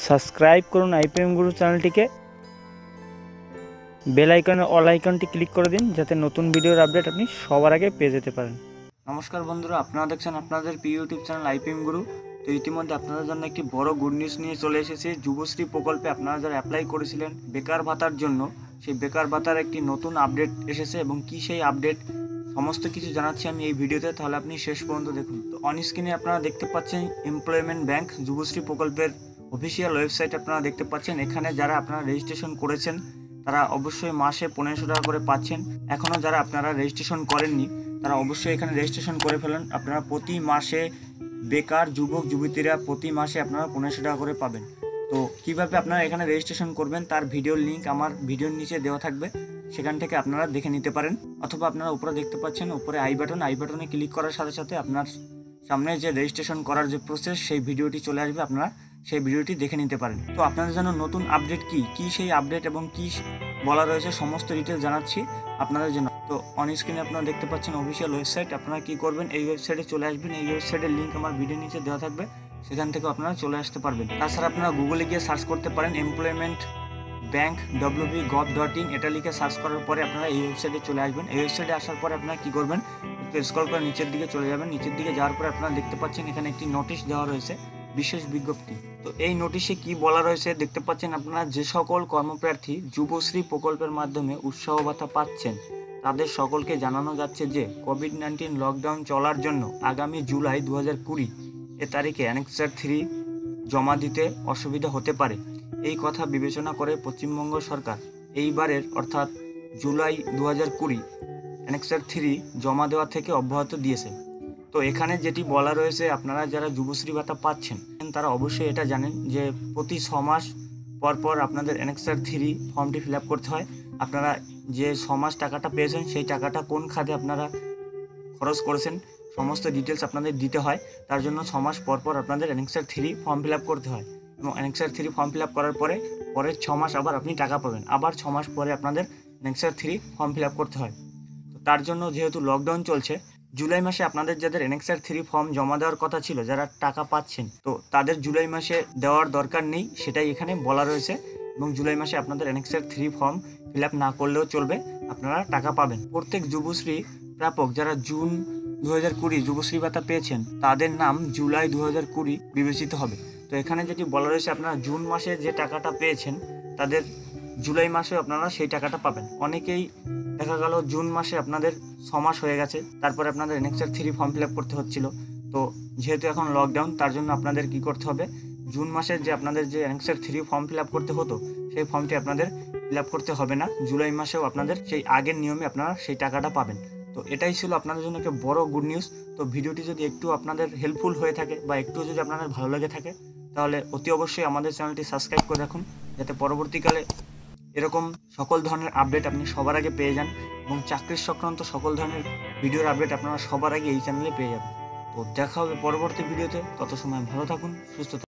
Subscribe করুন IPM গুরু চ্যানেলটিকে, bell আইকনের অল আইকনটি ক্লিক করে দিন যাতে নতুন ভিডিওর আপডেট আপনি সবার আগে পেয়ে যেতে পারেন। নমস্কার বন্ধুরা, আপনারা দেখছেন আপনাদের প্রিয় ইউটিউব চ্যানেল আইপিএম গুরু। তো ইতিমধ্যে আপনাদের জন্য একটি বড় গুড নিউজ নিয়ে চলে এসেছে। যুবশ্রী প্রকল্পে আপনারা যারা অ্যাপ্লাই করেছিলেন বেকার ভাতার জন্য, সেই বেকার ভাতার একটি নতুন আপডেট এসেছে এবং কি সেই আপডেট সমস্ত কিছু জানাচ্ছি আমি এই ভিডিওতে, তাহলে আপনি শেষ পর্যন্ত দেখুন। তো অন স্ক্রিনে আপনারা দেখতে পাচ্ছেন এমপ্লয়মেন্ট ব্যাংক যুবশ্রী প্রকল্পের অফিসিয়াল ওয়েবসাইট আপনারা দেখতে পাচ্ছেন। এখানে যারা আপনারা রেজিস্ট্রেশন করেছেন তারা অবশ্যই মাসে 1500 টাকা করে পাচ্ছেন। এখনও যারা আপনারা রেজিস্ট্রেশন করেননি তারা অবশ্যই এখানে রেজিস্ট্রেশন করে ফেলেন। আপনারা প্রতি মাসে বেকার যুবক যুবতীরা প্রতি মাসে আপনারা 1500 টাকা করে পাবেন। তো কিভাবে আপনারা এখানে রেজিস্ট্রেশন করবেন তার ভিডিওর লিঙ্ক আমার ভিডিওর নিচে দেওয়া থাকবে, সেখান থেকে আপনারা দেখে নিতে পারেন। অথবা আপনারা উপরে দেখতে পাচ্ছেন উপরে আই বাটনে ক্লিক করার সাথে সাথে আপনার সামনে যে রেজিস্ট্রেশন করার যে প্রসেস সেই ভিডিওটি চলে আসবে, আপনারা সেই ভিডিওটি দেখে নিতে পারেন। তো আপনাদের জন্য নতুন আপডেট কি সেই আপডেট এবং কি বলা রয়েছে সমস্ত ডিটেলস জানাচ্ছি আপনাদের জন্য। তো অন স্ক্রিনে আপনারা দেখতে পাচ্ছেন অফিসিয়াল ওয়েবসাইট। আপনারা কি করবেন, এই ওয়েবসাইটে চলে আসবেন। এই ওয়েবসাইটের লিঙ্ক আমার ভিডিও নিচে দেওয়া থাকবে, সেখান থেকে আপনারা চলে আসতে পারবেন। তাছাড়া আপনারা গুগলে গিয়ে সার্চ করতে পারেন এমপ্লয়মেন্ট ব্যাংক wb.gov.in, এটা লিখে সার্চ করার পরে আপনারা এই ওয়েবসাইটে চলে আসবেন। এই ওয়েবসাইটে আসার পরে আপনারা কি করবেন, একটু স্ক্রল করে নিচের দিকে চলে যাবেন। নিচের দিকে যাওয়ার পরে আপনারা দেখতে পাচ্ছেন এখানে একটি নোটিশ দেওয়া রয়েছে, বিশেষ বিজ্ঞপ্তি। তো এই নোটিশে কি বলা রয়েছে দেখতে পাচ্ছেন আপনারা, যে সকল কর্মপ্রার্থী যুবশ্রী প্রকল্পের মাধ্যমে উৎসাহ ভাতা পাচ্ছেন তাদের সকলকে জানানো যাচ্ছে যে কোভিড-19 লকডাউন চলার জন্য আগামী জুলাই 2020 তারিখে অ্যানেক্সার 3 জমা দিতে অসুবিধা হতে পারে। এই কথা বিবেচনা করে পশ্চিমবঙ্গ সরকার এইবারের অর্থাৎ জুলাই 2020 অ্যানেক্সার 3 জমা দেওয়া থেকে অব্যাহত দিয়েছে। তো এখানে যেটি বলা রয়েছে, আপনারা যারা যুবশ্রী ভাতা পাচ্ছেন তারা অবশ্যই এটা জানেন যে প্রতি 6 মাস পর আপনাদের অ্যানেক্সার 3 ফর্মটি ফিল আপ করতে হয়। আপনারা যে 6 মাস টাকাটা পেয়েছেন সেই টাকাটা কোন খাতে আপনারা খরচ করেছেন সমস্ত ডিটেলস আপনাদের দিতে হয়। তার জন্য 6 মাস পর আপনাদের অ্যানেক্সার 3 ফর্ম ফিল আপ করতে হয় এবং অ্যানেক্সার 3 ফর্ম ফিল আপ করার পরের 6 মাস আবার আপনি টাকা পাবেন। আবার 6 মাস পরে আপনাদের অ্যানেক্সার 3 ফর্ম ফিল আপ করতে হয়। তো তার জন্য যেহেতু লকডাউন চলছে, জুলাই মাসে আপনাদের যাদের অ্যানেক্সার 3 ফর্ম জমা দেওয়ার কথা ছিল, যারা টাকা পাচ্ছেন, তো তাদের জুলাই মাসে দেওয়ার দরকার নেই, সেটাই এখানে বলা রয়েছে। এবং জুলাই মাসে আপনাদের অ্যানেক্সার 3 ফর্ম ফিল আপ না করলেও চলবে, আপনারা টাকা পাবেন। প্রত্যেক যুবশ্রী প্রাপক যারা জুন 2020 যুবশ্রী ভাতা পেয়েছেন তাদের নাম জুলাই 2020 বিবেচিত হবে। তো এখানে যেটি বলা রয়েছে, আপনারা জুন মাসে যে টাকাটা পেয়েছেন তাদের জুলাই মাসে আপনারা সেই টাকাটা পাবেন। অনেকেই দেখা গেল জুন মাসে আপনাদের 6 মাস হয়ে গেছে, তারপরে আপনাদের অ্যানেক্সার 3 ফর্ম ফিল আপ করতে হচ্ছিল। তো যেহেতু এখন লকডাউন, তার জন্য আপনাদের কি করতে হবে, জুন মাসের যে আপনাদের যে অ্যানেক্সার 3 ফর্ম ফিল আপ করতে হতো সেই ফর্মটি আপনাদের ফিল আপ করতে হবে না। জুলাই মাসেও আপনাদের সেই আগের নিয়মে আপনারা সেই টাকাটা পাবেন। তো এটাই ছিল আপনাদের জন্য একটা বড় গুড নিউজ। তো ভিডিওটি যদি একটু আপনাদের হেল্পফুল হয়ে থাকে বা একটু যদি আপনাদের ভালো লেগে থাকে তাহলে অতি অবশ্যই আমাদের চ্যানেলটি সাবস্ক্রাইব করে রাখুন, যাতে পরবর্তীকালে এরকম সকল ধরনের আপডেট আপনি সবার আগে পেয়ে যান এবং চাকরির সংক্রান্ত সকল ধরনের ভিডিওর আপডেট আপনারা সবার আগে এই চ্যানেলে পেয়ে যাবেন। তো দেখা হবে পরবর্তী ভিডিওতে, তত সময় ভালো থাকুন, সুস্থ থাকুন।